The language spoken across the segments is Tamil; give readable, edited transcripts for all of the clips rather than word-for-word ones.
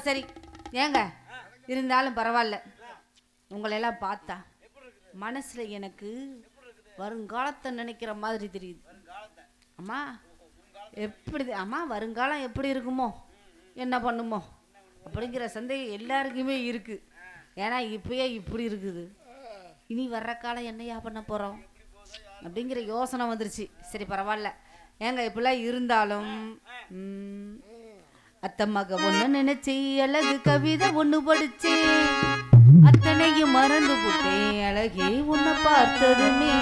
சரி ஏங்க இருந்தாலும் பரவாயில்ல. உங்களெல்லாம் பார்த்தா மனசுல எனக்கு வருங்காலத்தை நினைக்கிற மாதிரி தெரியுது. அம்மா எப்படி அம்மா வருங்காலம் எப்படி இருக்குமோ என்ன பண்ணுமோ அப்படிங்கிற சந்தேகம் எல்லாருக்குமே இருக்கு. ஏன்னா இப்பயே இப்படி இருக்குது, இனி வர்ற காலம் என்னையா பண்ண போறோம் அப்படிங்கிற யோசனை வந்துருச்சு. சரி பரவாயில்ல ஏங்க இப்பெல்லாம் இருந்தாலும் அத்தம்மாக ஒண்ணு நினைச்சி அழகு கவிதை ஒண்ணு படிச்சு அத்தனையும் மறந்து போட்டேன் அழகே உன்னை பார்த்ததுமே.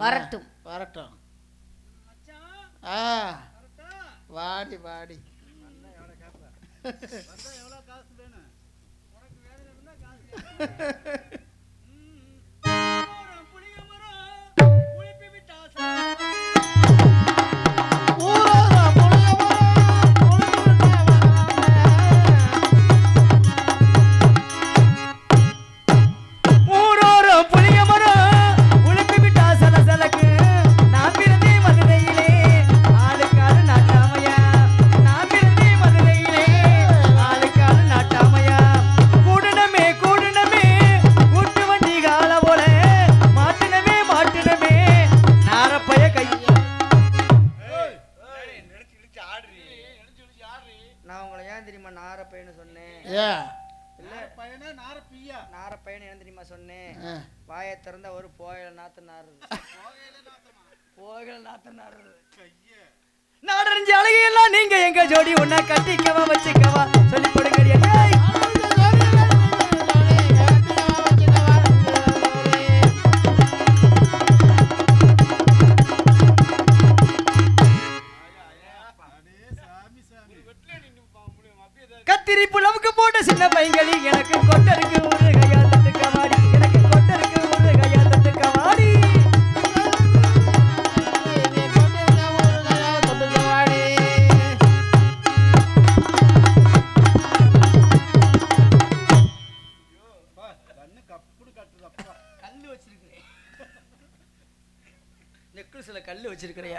வரட்டும் வரட்டும். வாடி வாடி வாயை திறந்த ஒரு போயல நாத்து நாடறிஞ்ச அழகையெல்லாம் நீங்க எங்க ஜோடி ஒன்னா கட்டிக்கவா வச்சுக்கவா சொல்லி கொடுங்க. கத்திரி புலவுக்கு போட்ட சின்ன பைங்களி எனக்கு கொட்டருக்கு ஒரு கையா தட்டு கவாடி எனக்கு கொட்டருக்கு ஒரு கையா தட்டு கவாடி கல்லு வச்சிருக்கிறேன் நெக்லஸ்ல கல்லு வச்சிருக்கிறியா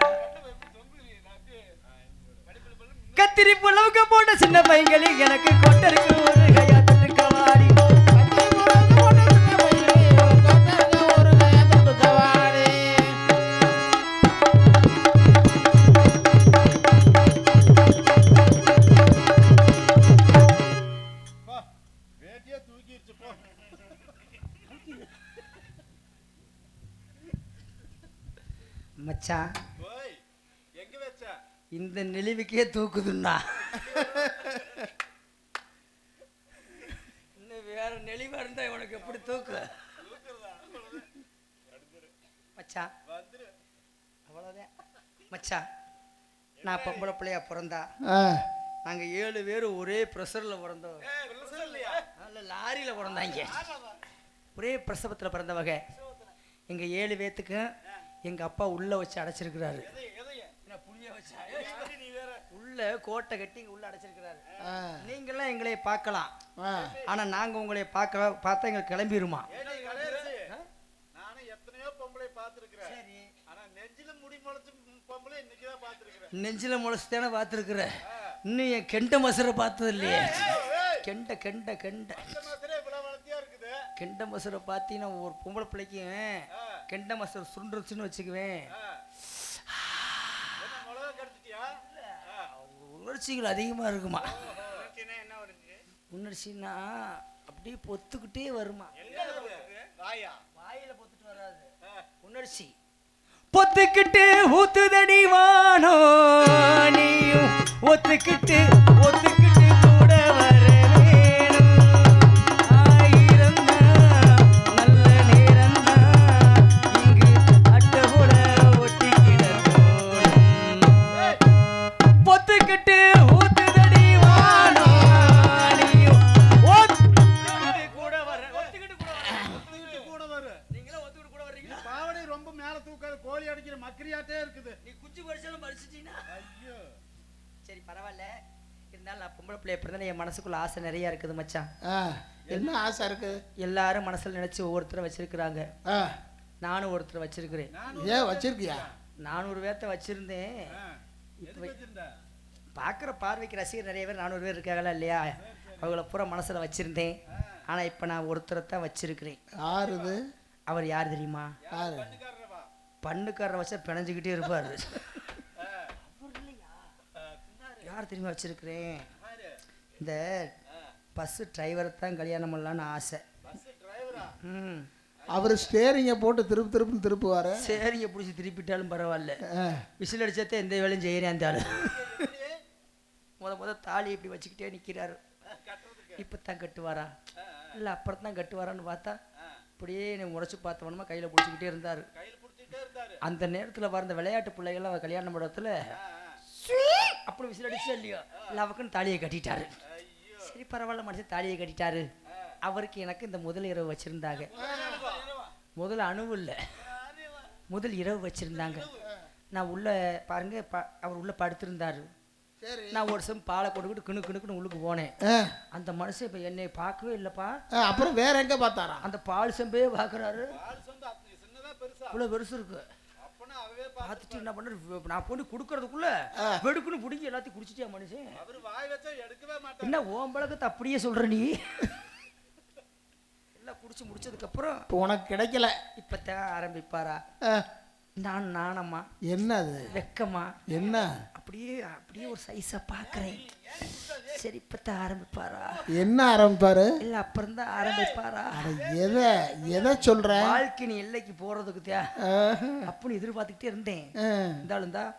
கத்திரி புலவுக்கு போட்ட சின்ன பைங்களி எனக்கு கொட்டருக்கு ஒரு கையா தட்டு கவாடி மச்சான் இந்த நெளிவுக்கே தூக்குதுன்னா இன்னும் வேற நெளிவா இருந்தா உனக்கு எப்படி தூக்கு மச்சான் அவ்வளவுதான் மச்சான் நான் பொம்பளை பிள்ளையா பிறந்தா நாங்க 7 பேர் ஒரே ப்ரெஷர்ல பிறந்தோம் லாரியில பிறந்தாங்க ஒரே பிரசவத்துல பிறந்தவங்க எங்க 7 பேத்துக்கும் எங்க அப்பா உள்ள வச்சு அடைச்சிருக்கிறாரு உள்ள கோட்டை கட்டி உள்ள அடைச்சிருக்கிறாரு நீங்கெல்லாம் எங்களை பார்க்கலாம் ஆனா நாங்க உங்களை பார்த்தா எங்களுக்கு கிளம்பிருமா நெஞ்சில முளைச்சுதானே பார்த்துருக்குற இன்னும் என் கெண்ட மசரை பார்த்தது இல்லையே கெண்ட கெண்ட கெண்ட கெண்ட மசரை பார்த்தீங்கன்னா ஒரு பொம்பளை பிள்ளைக்கும் கெண்ட மசரை சுருண்டுச்சுன்னு வச்சுக்குவேன் உணர்ச்சிகள் அதிகமா இருக்குமா உணர்ச்சின்னா அப்படியே பொத்துக்கிட்டே வருமா வாயில பொத்துட்டு வராது உணர்ச்சி பொத்துக்கிட்டு ஊத்துதடி வானோ நீயும் ஒத்துக்கிட்டு ஒத்துக்கிட்டு கூட வர வேணும் ஆயிரம் நல்ல நேரம் இங்கு அட்டை கூட ஒட்டிக்கிட பொத்துக்கிட்டு ஊத்துதடி வானோ நீயும் ஒத்துக்கிட்டு கூட வர ஒத்துக்கிட்டு கூட வர நீங்களும் ஒத்துக்கிட்டு கூட வர்றீங்களா பாவடை ரொம்ப மேல தூக்காது கோழி அடிக்கிற மக்கரியாட்டே இருக்குது நீ குச்சி பறிச்சாலும் பறிச்சிட்டீனா ஐயோ சரி பரவாயில்ல இருந்தாலும் நான் பொம்பளை பிள்ளைய பிறந்தா என் மனசுக்குள்ள ஆசை நிறைய இருக்குது மச்சான் என்ன ஆசை இருக்கு எல்லாரும் மனசுல நினைச்சு ஒவ்வொருத்தரை வச்சிருக்கிறாங்க நானும் ஒருத்தரை வச்சிருக்கிறேன் ஏன் வச்சிருக்கியா 400 பேர்த்த வச்சிருந்தேன் பார்க்குற பார்வைக்கு ரசிகர் நிறைய பேர் 400 பேர் இருக்காங்களா இல்லையா அவங்கள பூரா மனசுல வச்சிருந்தேன் ஆனா இப்ப நான் ஒருத்தரை தான் வச்சிருக்கிறேன் யாருது அவர் யார் தெரியுமா பண்ணுக்காரரை வச்சா பிணைஞ்சுக்கிட்டே இருப்பாரு யார் தெரியுமா வச்சிருக்கிறேன் இந்த பஸ் டிரைவரை தான் கல்யாணம் பண்ணலான்னு ஆசை அவர் ஸ்டேரிங்கை போட்டு திருப்புன்னு திருப்புவாரு சரிங்க பிடிச்சி திருப்பிட்டாலும் பரவாயில்ல விசில் அடிச்சா எந்த வேலையும் செய்யறேன் அந்த ஆளு முத தாலி இப்படி வச்சுக்கிட்டே நிற்கிறாரு இப்போ தான் கட்டுவாரா இல்லை அப்புறம் தான் கட்டுவாரான்னு பார்த்தா இப்படியே எனக்கு முறைச்சு பார்த்தவனமா கையில் பிடிச்சிக்கிட்டே இருந்தார் அந்த நேரத்தில் வர விளையாட்டு பிள்ளைகள் அவர் கல்யாண மண்டபத்தில் அப்படி விசில் அடிச்சா இல்லையோ இல்லை அவக்குன்னு தாலியை கட்டிட்டாரு சரி பரவாயில்ல மனுஷன் தாலியை கட்டிட்டாரு அவருக்கு எனக்கு இந்த முதல் இரவு வச்சுருந்தாங்க முதல் அணுவு இல்லை முதல் இரவு வச்சுருந்தாங்க நான் உள்ள பாருங்க அவர் உள்ள படுத்திருந்தாரு நான் ஒரு சம் பாலை போட்டுக்கிட்டு கிணுக்குன்னு உள்ளுக்கு போனேன் அந்த மனுஷன் இப்போ என்னை பார்க்கவே இல்லைப்பா அப்புறம் வேற எங்க பார்த்தாரா அந்த பால் செம்பே பார்க்குறாரு இவ்வளோ பெருசு இருக்கு பார்த்துட்டு என்ன பண்ண நான் போட்டு கொடுக்கறதுக்குள்ள வெடுக்குன்னு பிடிக்கி எல்லாத்தையும் குடிச்சிட்டியா மனுஷன் என்ன ஓம்பளக்கத்தை அப்படியே சொல்ற நீ எல்லாம் குடிச்சு முடிச்சதுக்கு அப்புறம் உனக்கு கிடைக்கல இப்பத்தான் ஆரம்பிப்பாரா நான் நானம்மா என்னது வெக்கமா என்ன அப்படியே ஒரு சைஸா பாக்குறேன் சரி இப்பத்தான் ஆரம்பிப்பாரா என்ன ஆரம்பிப்பாரு இல்ல அப்புறம் தான் ஆரம்பிப்பாரா எதை சொல்ற வாழ்க்கை எல்லைக்கு போறதுக்கு அப்படின்னு எதிர்பார்த்துக்கிட்டே இருந்தேன் இருந்தாலும் தான்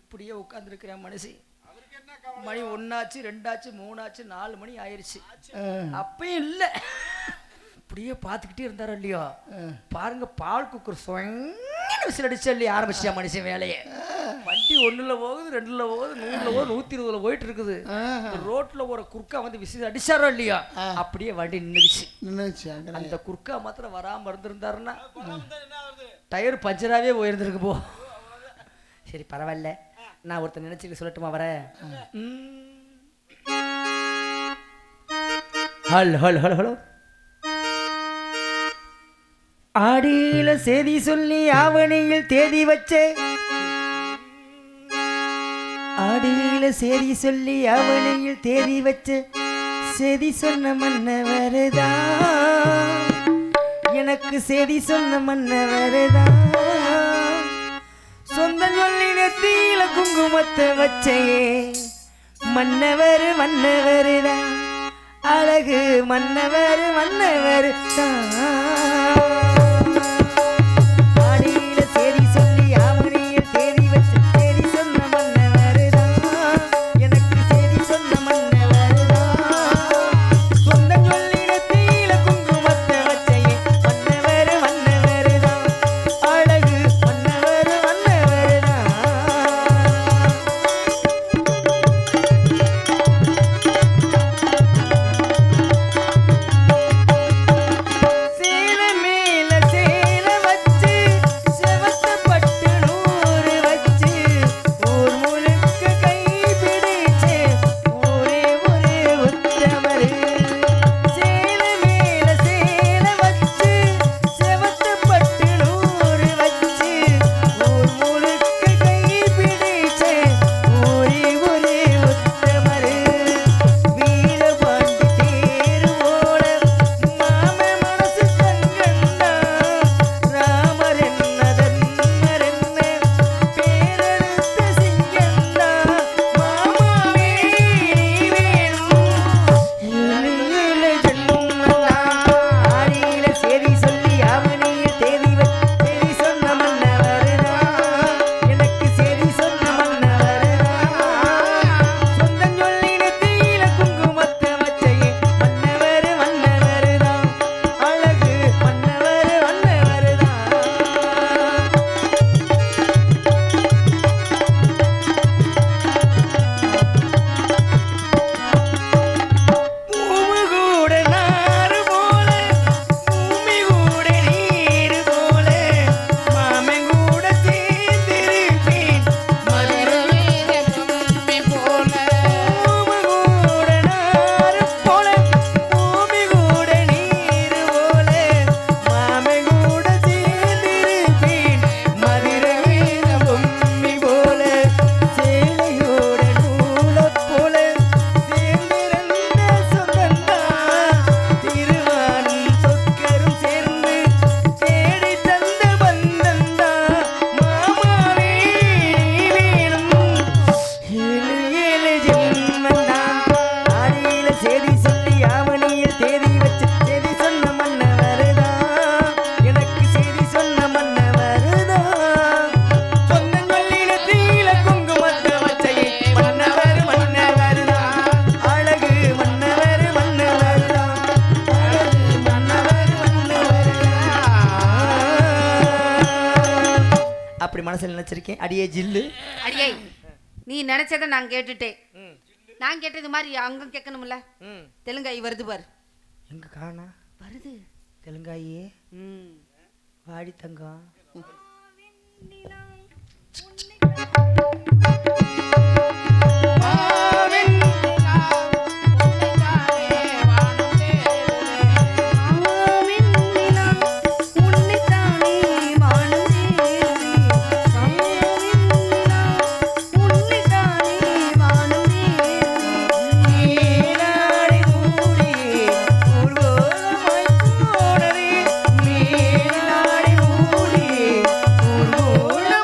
இப்படியே உட்கார்ந்துருக்கிறேன் மனுஷி மணி 1 ஆச்சு 2 ஆச்சு 3 ஆச்சு 4 மணி ஆயிடுச்சு அப்பயும் இல்லை இப்படியே பார்த்துக்கிட்டே இருந்தாரோ இல்லையோ பாருங்க பால் குக்கர் விசில் அடிச்சா இல்லையா ஆரம்பிச்சா மனுஷன் வேலையை வண்டி 1ல் போகுது, 2ல் போகுது, 100ல் போகுது, 120ல் போயிட்டு இருக்குது. ரோட்ல ஒரு குறுக்கா வந்து விசில் அடிச்சாரோ இல்லையா, அப்படியே வண்டி நின்றுச்சு. அந்த குறுக்கா மாத்திரம் வராம இருந்திருந்தாருன்னா டயர் பஞ்சராகவே போயிருந்திருக்கு போ. சரி பரவாயில்ல, நான் ஒருத்தர் நினைச்சுட்டு சொல்லட்டுமா வர. Hello hello hello hello. ஆடியில செய்தி சொல்லி ஆவணியில் தேதி வச்சே, ஆடியில செய்தி சொல்லி ஆவணியில் தேதி வச்ச செய்தி சொன்ன மன்னவருதா, எனக்கு செய்தி சொன்ன மன்னவருதா, சொந்த சொல்லி நெத்தியில குங்குமத்தை வச்சையே மன்னவர் மன்னவருதா, அழகு மன்னவர் மன்னவர் ஆடியில செய்தி சொல்லி ஆவணியில் தேதி வச்ச செய்தி சொன்ன மன்னவருதா, எனக்கு செய்தி சொன்ன மன்னவருதா, சொந்த சொல்லி நெத்தியில குங்குமத்தை வச்சையே மன்னவர் மன்னவருதா, அழகு மன்னவர் மன்னவருதா. சேல மேல சேல வச்சு செவத்த பட்டு நூறு வச்சு ஊர் முழுக்க கை பிடிச்சு ஒரே ஒரே உத்தமரு. சேல மேல சேல வச்சு செவத்த பட்டு நூறு வச்சு ஊர் முழுக்க கை பிடிச்சு ஒரே ஒரே உத்தமரு. வீரபாண்டி தேர் ஓட மாம மனசு தங்கண்டா, ராமர் என்ன தன்மர் என்ன பேரெடுத்த சிங்கண்டா, மாமாவே நீ வேணும் ஏழு ஜென்மந்தா. ஆடியில செய்தி சொல்லி ஆவணியில் தேதி செய்தி சொன்ன மன்னவருதா, எனக்கு செய்தி சொன்ன மன்னவருதா, சொந்தம் சொல்லி நெத்தியில குங்குமத்தை வச்சையே மன்னவர் மன்னவருதா, அழகு மன்னவர் மன்னவருதா. பூவு கூட நாறு போல, பூமி கூட நீர் போல, மாமன் கூட சேர்ந்திருப்பேன் மதுரை பூவு கூட நாறு போல, பூமி கூட நீர் போல, மாமன் கூட சேர்ந்திருப்பேன் மதுரை பொம்மி போல, சேலையோட நூலைப் போல சேர்ந்திருந்த சொந்தந்தா, திருவானும் சொக்கரும் சேர்ந்து தேடி தந்த பந்தந்தா, மாமாவே நீ வேணும் ஏழு ஏழு ஜென்மந்தா. ஆடியில செய்தி சொல்லி ஆவணியில் தேதி வச்ச செய்தி சொன்ன மன்னவருதா, எனக்கு செய்தி சொன்ன மன்னவருதா, சொந்தம் சொல்லி நெத்தியில குங்குமத்தை வச்சையே மன்னவர் மன்னவருதா, அழகு மன்னவர் மன்னவருதா, அழகு மன்னவர் மன்னவருதா. அப்படி மனசுல நினைச்சிருக்கேன் அடியே ஜில்லு. அடியே, நீ நினைச்சதை நான் கேட்டுட்டேன். நான் கேட்டது மாதிரி அங்க கேட்கணும்ல. தெலுங்காய் வருது பாரு. எங்க காணா வருது. தெலுங்காயே ம். வாடி தங்கம். நீராடி மூடியே ஊர்வலமாய் போனதே, நீராடி மூடியே ஊர்வலமாய்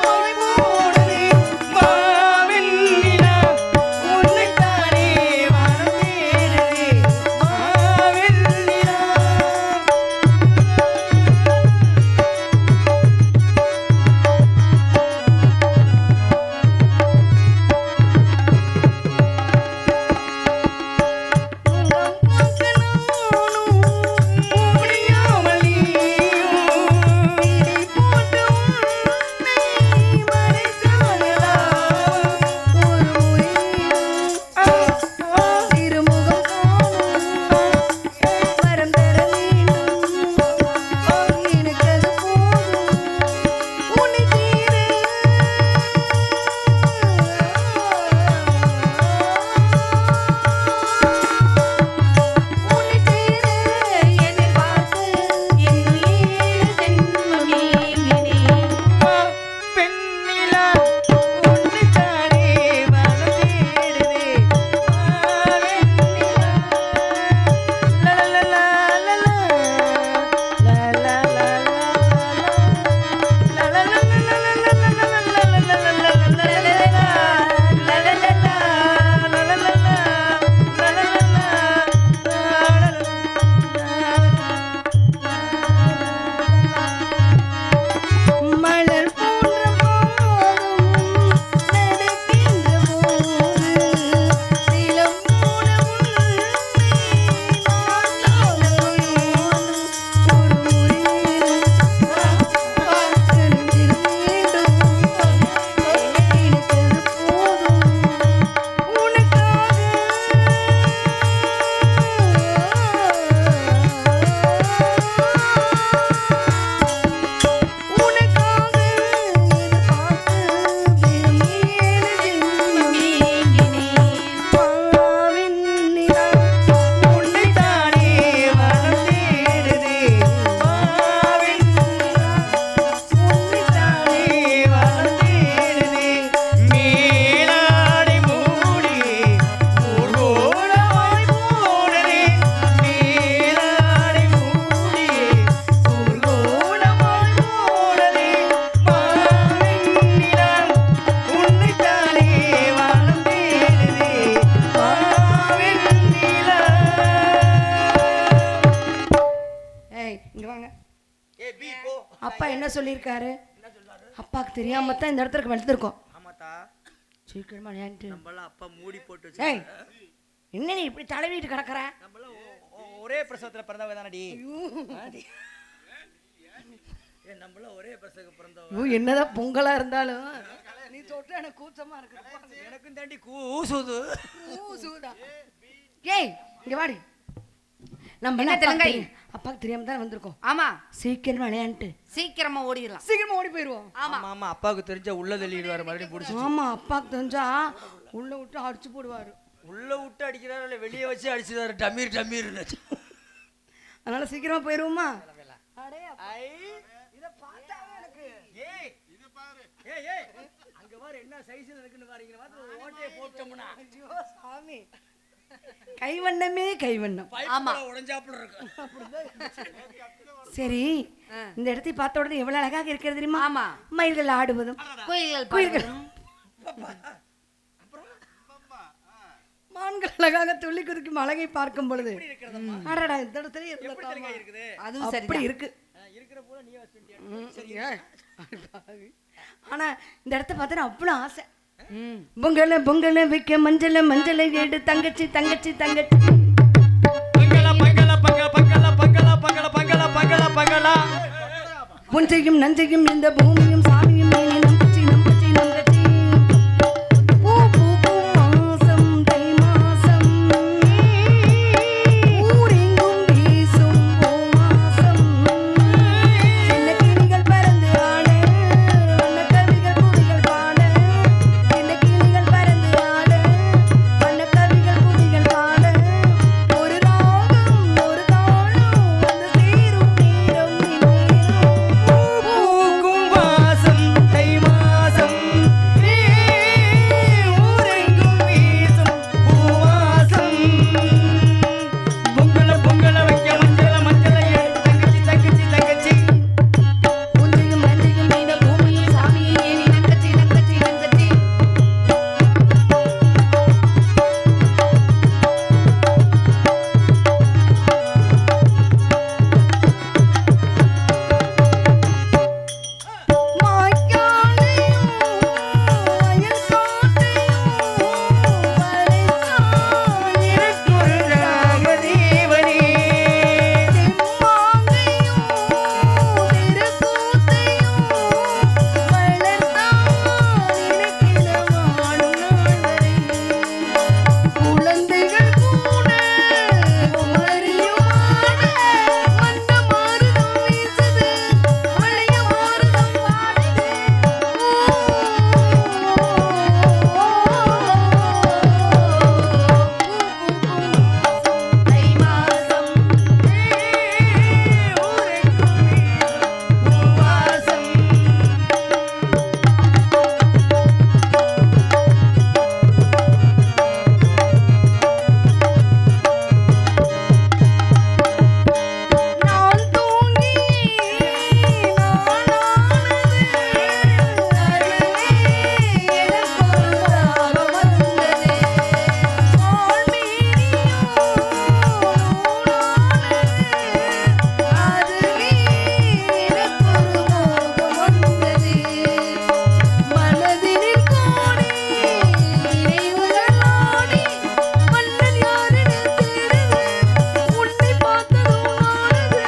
சொல்லியிருக்காரு? அப்பாவுக்கு தெரியாம தான் இந்த இடத்துக்கு வந்திருக்கோம். ஆமாத்தா, சீக்கிரமா விளையாண்டு. நம்மளாம் அப்பா மூடி போட்டு ஏய், வச்சு என்ன நீ இப்படி தடவிட்டு கிடக்குற? நம்மளாம் ஒரே பிரசவத்துல பிறந்தவங்க தானடி. நம்மளாம் ஒரே பிரசவத்துக்கு பிறந்தவங்க. என்னதான் பொங்கலா இருந்தாலும் நீ தொட்டு எனக்கு கூச்சமா இருக்கு. எனக்கும் தாண்டி கூசுது. ஏய், இங்க வாடி. நம்ம என்ன தெலுங்காய்? அப்பாவுக்கு தெரியாம தான் வந்திருக்கோம். ஆமா, சீக்கிரமா விளையாண்டு சீக்கிரமா ஓடிடலாம். சீக்கிரமா ஓடி போயிருவோம். ஆமா ஆமா, அப்பாவுக்கு தெரிஞ்சா உள்ள தள்ளிடுவாரு, மறுபடியும் பிடிச்சி. ஆமா, அப்பாவுக்கு தெரிஞ்சா உள்ள விட்டு அடிச்சு போடுவாரு. உள்ள விட்டு அடிக்கிறாரு இல்ல வெளியே வச்சு அடிச்சுதாரு, டமீர் டமீர்னு. அதனால சீக்கிரமா போயிருவோமா? இத பார்த்தாவே எனக்கு ஏய் இது பாரு, ஏய் ஏய் அங்க பாரு என்ன சைஸ்ல இருக்குன்னு பாருங்க. வாத்து ஓட்டே போட்டோம்னா ஐயோ சாமி, கைவண்ணமே கைவண்ணம். ஆமா, உடைஞ்சாப்புல இருக்கு. சரி, இந்த இடத்தை பார்த்த உடனே எவ்வளவு அழகாக இருக்கிறது தெரியுமா? ஆமா, மயில்கள் ஆடுவதும் குயில்கள் மான்கள் அழகாக துள்ளி குதிக்கும் அழகை பார்க்கும் பொழுது அடடா, இந்த இடத்துல இருக்குது அதுவும் சரி அப்படி இருக்கு. இருக்கிற போல நீ வச்சிட்டியா? ஆனா இந்த இடத்த பார்த்தா அவ்வளவு ஆசை. பொங்கல பொங்கல வைக்க மஞ்சள மஞ்சளை எடு தங்கச்சி தங்கச்சி தங்கச்சி. பங்கள பங்கள பங்கள பங்கள பங்கள பங்கள பங்கள பங்கள பங்கள. புஞ்சையும் நஞ்சையும் இந்த பூமியும் சாமியும் மேனி நம்பச்சி நம்பச்சி நம்பச்சி. பூ பூக்கும் மாசம் தை மாசம், ஊரெங்கும் வீசும் பூமாசம். சின்ன கிளிகள் பறந்து ஆட, வண்ண கவிகள் குடிகள் பாட. சின்ன கிளிகள் பறந்து ஆட, வண்ண கவிகள் குடிகள் பாட. ஒரு ராகம் ஒரு தாளம் வந்து சேரும் நேரம் இந்நேரம். பூக்கும் வாசம் தை மாசம், ஊரெங்கும் வீசும் பூவாசம். பொங்கல பொங்கல வைக்க மஞ்சள மஞ்சள தங்கச்சி தங்கச்சி தங்கச்சி. புஞ்சையும் நஞ்சையும் இந்த பூமியும் சாமியும் ஏனி நங்கச்சி நங்கச்சி நங்கச்சி. மாய்க்காலையும் அயல் காட்டையும் வளைத்தான் ஒரு ராகதேவனே. செம்மாங்கையும் திருக்கூத்தையும் வளர்த்தான் நினைக்கிற வாழும் நாள் வரை. குழந்தைகள் கூட குமரியுமான வந்த மாறுதம் வீசுது, வளைய மாறுதம் பாடுது. தை மாசம் பூவாசம். நான் தூங்கி நானானது, அதுவே எனக்கொரு தாகம் வந்தது. ஆள்மீறியும் நூலானது, அதுவே எனக்கொரு மோகம் வந்தது. மனதினில் கோடி நினைவுகள் ஆடி, மன்னன் யாரென தேடுது, உன்னை பார்த்ததும் ஆனது.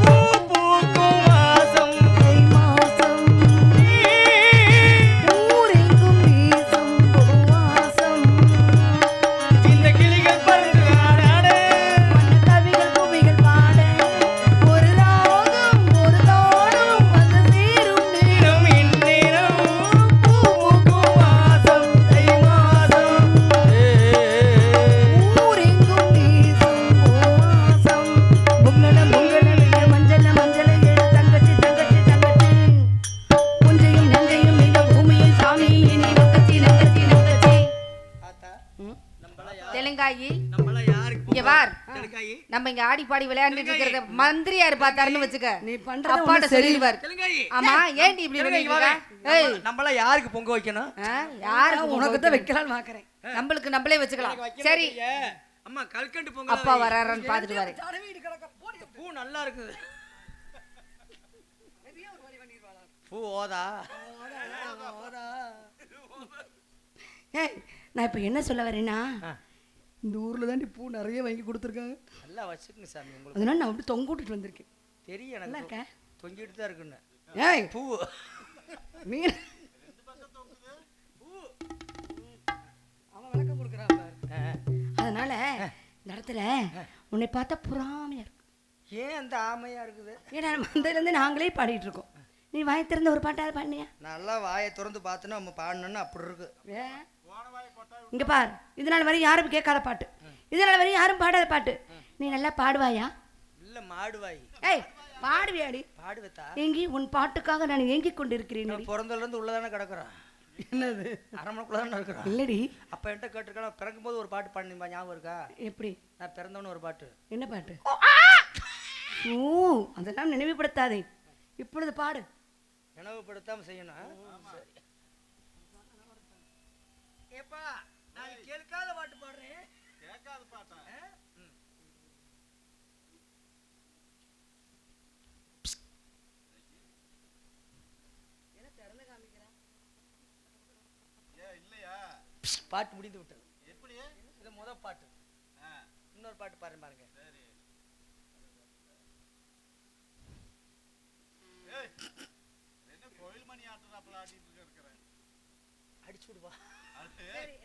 பூக்கும் வாசம் தை மாசம், ஊரெங்கும் வீசும் பூவாசம். இந்த கிளிகள் பறந்து ஆடாட. வண்ண கவிகள் குவிகள் பாட, ஒரு ராகம் ஒரு தாளம் வந்து சேரும் நேரம் இந்நேரம் பூக்கும் வாசம் தை மாசம். ஊரெங்கும் வீசும் பூவாசம். பொங்கல பொங்கல வைக்க மஞ்சள மஞ்சள எடு தங்கச்சி தங்கச்சி தங்கச்சி. புஞ்சையும் நஞ்சையும் இந்த பூமியில் சாமியும் இனி நங்கச்சி நங்கச்சி நங்கச்சி. தெலுங்காயி, நம்மள யாருக்கு இங்க வார். தெலுங்காயி? நம்ம இங்க ஆடி பாடி விளையாண்டுட்டு இருக்கிறத மந்திரியாரு பார்த்தாருன்னு வச்சுக்க, நீ பண்றது அப்பாட்ட ஒண்ணும் சரி. சொல்லிடுவார். தெலுங்காயி. ஆமா, ஏன்டி இப்படி தெலுங்காயி பண்ணிட்டு வாங்க. இருக்க? ஏய், நம்மள யாருக்கு பொங்க வைக்கணும்? யாருக்கு உனக்கு தான் வைக்கலாம்னு பாக்குறேன். நம்மளுக்கு நம்மளே வச்சுக்கலாம். சரி, அம்மா கல்கண்டு பொங்கல் அப்பா வராரான்னு பார்த்துட்டு வரேன். பூ நல்லா இருக்குது. பூ ஓதா. ஏய் நான் இப்போ என்ன சொல்ல வரேன்னா இந்த ஊரில் தாண்டி பூ நிறைய வாங்கி கொடுத்துருக்காங்க. நல்லா வச்சுக்கங்க சாமி உங்களுக்கு. அதனால நான் அப்படி தொங்க விட்டுட்டு வந்திருக்கேன். தெரியும் நல்லா எனக்கு. இருக்கேன். தொங்கிட்டு தான் இருக்குன்னு. ஏய் பூ மீன் அவன் விளக்கம் கொடுக்குறான் பாரு. அதனால இந்த இடத்துல உன்னை பார்த்தா பொறாமையா இருக்கு. ஏன் அந்த ஆமையா இருக்குது? ஏன்னா மந்தையிலேருந்து நாங்களே பாடிட்டு இருக்கோம். நீ வாய் திறந்த ஒரு பாட்டாவது பாடினியா? நல்லா வாயை திறந்து பார்த்தோன்னா நம்ம பாடணுன்னு அப்படி இருக்கு. இங்க பார், இதனால வரை யாரும் கேட்காத பாட்டு, இதனால வரை யாரும் பாடாத பாட்டு. நீ நல்லா பாடுவாயா? இல்ல மாடுவாய். ஏய் பாடுவியாடி? பாடுவத்தா? ஏங்கி உன் பாட்டுக்காக நான் ஏங்கிக் கொண்டிருக்கிறேன். பிறந்ததுல இருந்து உள்ளதானே கிடக்குறோம். என்னது அரமனைக்குள்ள தானே இருக்கிறோம். இல்லடி அப்ப என்கிட்ட கேட்டிருக்கேன், பிறக்கும் போது ஒரு பாட்டு பாடினீங்க ஞாபகம் இருக்கா? எப்படி? நான் பிறந்தவனு ஒரு பாட்டு. என்ன பாட்டு? ஓ அதெல்லாம் நினைவுபடுத்தாதே, இப்பொழுது பாடு. நினைவுபடுத்தாம செய்யணும். ஏப்பா நான் கேட்காத பாட்டு பாடுறேன். கேட்காத பாட்டா? பாட்டு முடிந்து விட்டது. எப்படி? இது முதல் பாட்டு. இன்னொரு பாட்டு பாருங்க பாருங்க. என்ன கோயில் மணி ஆட்டுறாப்ல ஆடிட்டு இருக்கறேன். அடிச்சு விடுவா. சரி.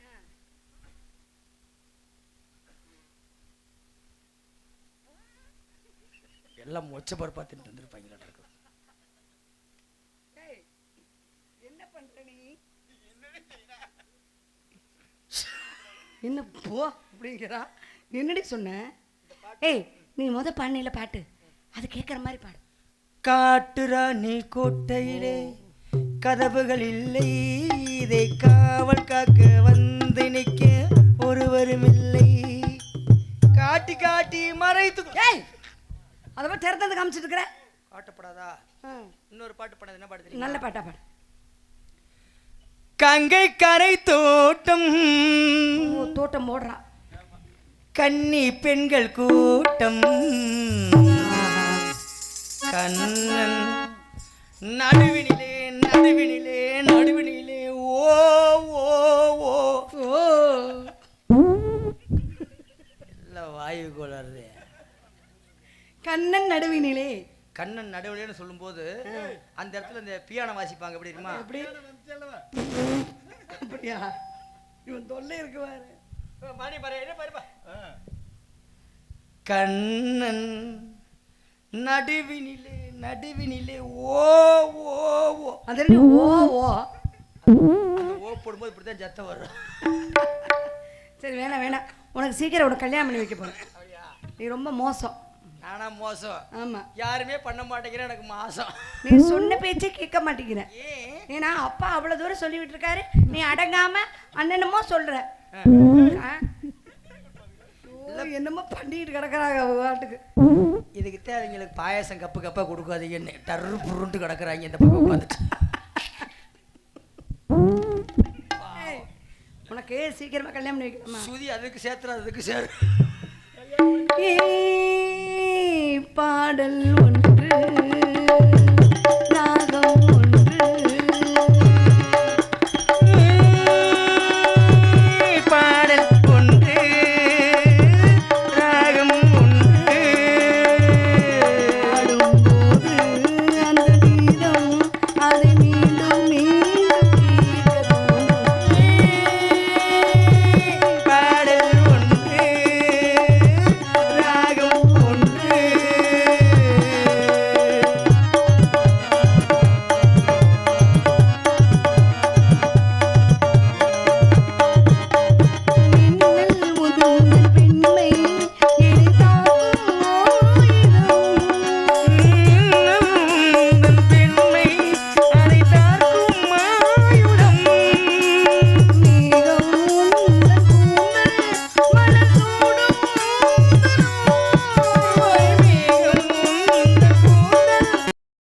எல்லாம் மொச்ச பருப்பா தின்னு வந்திருப்பாங்களா இருக்கு. என்ன பண்ற நீ? என்ன போ அப்படிங்கிறா? என்னடி சொன்ன? ஏய் நீ பாடினில பாட்டு, அது கேட்குற மாதிரி பாடு. காட்டுராணி கோட்டையிலே கதவுகள் இல்லை, இதை காவல் காக்க வந்து நிற்க ஒருவரும் இல்லை, காட்டி காட்டி மறைத்து. ஏய் அதை போய் திறந்தது காமிச்சிட்டு இருக்கிற. காட்டப்படாதா? இன்னொரு பாட்டு பாடாது. என்ன பாடு தெரியுமா? நல்ல பாட்டா பாடு. கங்கை கரை தோட்டம், தோட்டம் போடுறா. கன்னி பெண்கள் கூட்டம், கண்ணன் நடுவினிலே நடுவினிலே நடுவினிலே ஓ ஓ ஓ ஓ. எல்லாம் வாயு கோளாறு. கண்ணன் நடுவினிலே. கண்ணன் நடுவிலேன்னு சொல்லும்போது அந்த இடத்துல இந்த பியானோ வாசிப்பாங்க. எப்படி இருக்குமா? எப்படி? அப்படியா? இவன் தொல்லை இருக்கு பாரு. மணி பாரு, என்ன பாருப்பா. கண்ணன் நடுவினிலே நடுவினிலே ஓ ஓ ஓ. அந்த ஓ ஓ அந்த ஓ போடும்போது இப்படிதான் சத்தம் வரும். சரி வேணாம் வேணாம், உனக்கு சீக்கிரம் உனக்கு கல்யாணம் பண்ணி வைக்க போறேன். நீ ரொம்ப மோசம். நானா மோசம்? ஆமா, யாருமே பண்ண மாட்டேங்கிறேன், எனக்கு மாசம். நீ சொன்ன பேச்சே கேட்க மாட்டேங்கிற. ஏன்னா அப்பா அவ்வளவு தூரம் சொல்லிவிட்டு இருக்காரு, நீ அடங்காம அண்ணனமோ சொல்ற. என்னமோ பண்ணிட்டு கிடக்குறாங்க வாட்டுக்கு. இதுக்குத்தான் அவங்களுக்கு பாயாசம் கப்பு கப்பா கொடுக்காதீங்கன்னு டர்ரு புருண்டு கிடக்குறாங்க இந்த பக்கம் உட்காந்துட்டு. உனக்கு சீக்கிரமா கல்யாணம் பண்ணி வைக்கணுமா? சுதி அதுக்கு சேர்த்துற, அதுக்கு சேரு. பாடல் ஒன்று